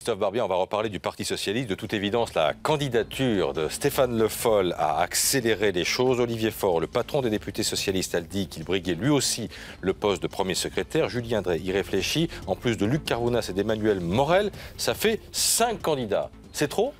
Christophe Barbier, on va reparler du Parti socialiste. De toute évidence, la candidature de Stéphane Le Foll a accéléré les choses. Olivier Faure, le patron des députés socialistes, a dit qu'il briguait lui aussi le poste de premier secrétaire. Julien Dray y réfléchit. En plus de Luc Carvounas et d'Emmanuel Morel, ça fait 5 candidats. C'est trop ?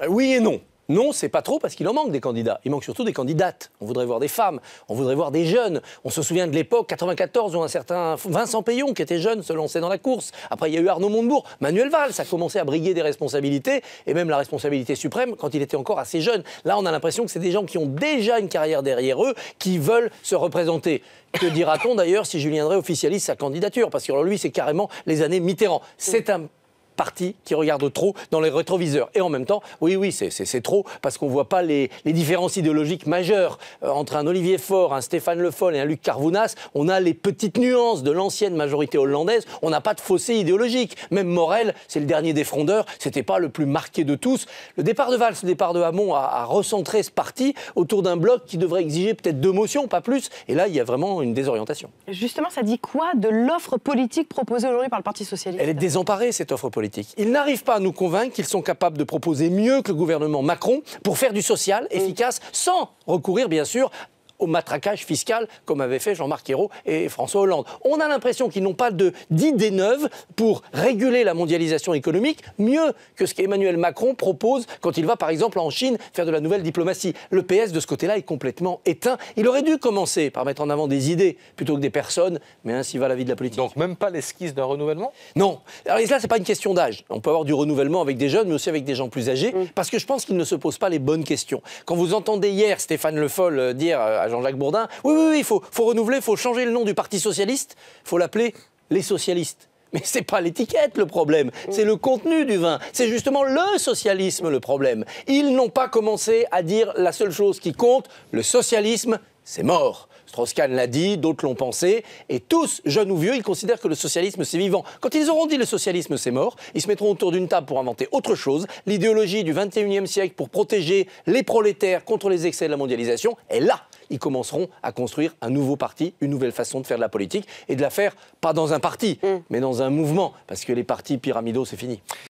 Oui et non. Non, c'est pas trop parce qu'il en manque des candidats. Il manque surtout des candidates. On voudrait voir des femmes, on voudrait voir des jeunes. On se souvient de l'époque 94 où un certain Vincent Payon, qui était jeune, se lançait dans la course. Après, il y a eu Arnaud Montebourg, Manuel Valls a commencé à briguer des responsabilités, et même la responsabilité suprême quand il était encore assez jeune. Là, on a l'impression que c'est des gens qui ont déjà une carrière derrière eux, qui veulent se représenter. Que dira-t-on d'ailleurs si Julien Dray officialise sa candidature? Parce que lui, c'est carrément les années Mitterrand. C'est un parti qui regarde trop dans les rétroviseurs. Et en même temps, oui, c'est trop, parce qu'on ne voit pas les différences idéologiques majeures. Entre un Olivier Faure, un Stéphane Le Foll et un Luc Carvounas, on a les petites nuances de l'ancienne majorité hollandaise, on n'a pas de fossé idéologique. Même Morel, c'est le dernier des frondeurs, c'était pas le plus marqué de tous. Le départ de Valls, le départ de Hamon a recentré ce parti autour d'un bloc qui devrait exiger peut-être 2 motions, pas plus. Et là, il y a vraiment une désorientation. Justement, ça dit quoi de l'offre politique proposée aujourd'hui par le Parti socialiste? Elle est désemparée, cette offre politique. Ils n'arrivent pas à nous convaincre qu'ils sont capables de proposer mieux que le gouvernement Macron pour faire du social efficace, sans recourir, bien sûr, au matraquage fiscal, comme avaient fait Jean-Marc Ayrault et François Hollande. On a l'impression qu'ils n'ont pas d'idées neuves pour réguler la mondialisation économique mieux que ce qu'Emmanuel Macron propose quand il va, par exemple, en Chine faire de la nouvelle diplomatie. Le PS, de ce côté-là, est complètement éteint. Il aurait dû commencer par mettre en avant des idées plutôt que des personnes, mais ainsi va la vie de la politique. Donc même pas l'esquisse d'un renouvellement ? Non. Alors là, c'est pas une question d'âge. On peut avoir du renouvellement avec des jeunes, mais aussi avec des gens plus âgés, parce que je pense qu'ils ne se posent pas les bonnes questions. Quand vous entendez hier Stéphane Le Foll dire à Jean-Jacques Bourdin, oui, il faut renouveler, il faut changer le nom du Parti socialiste, il faut l'appeler les socialistes. Mais c'est pas l'étiquette le problème, c'est le contenu du vin. C'est justement le socialisme le problème. Ils n'ont pas commencé à dire la seule chose qui compte, le socialisme, c'est mort. Strauss-Kahn l'a dit, d'autres l'ont pensé, et tous, jeunes ou vieux, ils considèrent que le socialisme c'est vivant. Quand ils auront dit le socialisme c'est mort, ils se mettront autour d'une table pour inventer autre chose, l'idéologie du 21e siècle pour protéger les prolétaires contre les excès de la mondialisation, et là, ils commenceront à construire un nouveau parti, une nouvelle façon de faire de la politique, et de la faire pas dans un parti, mais dans un mouvement, parce que les partis pyramidaux c'est fini.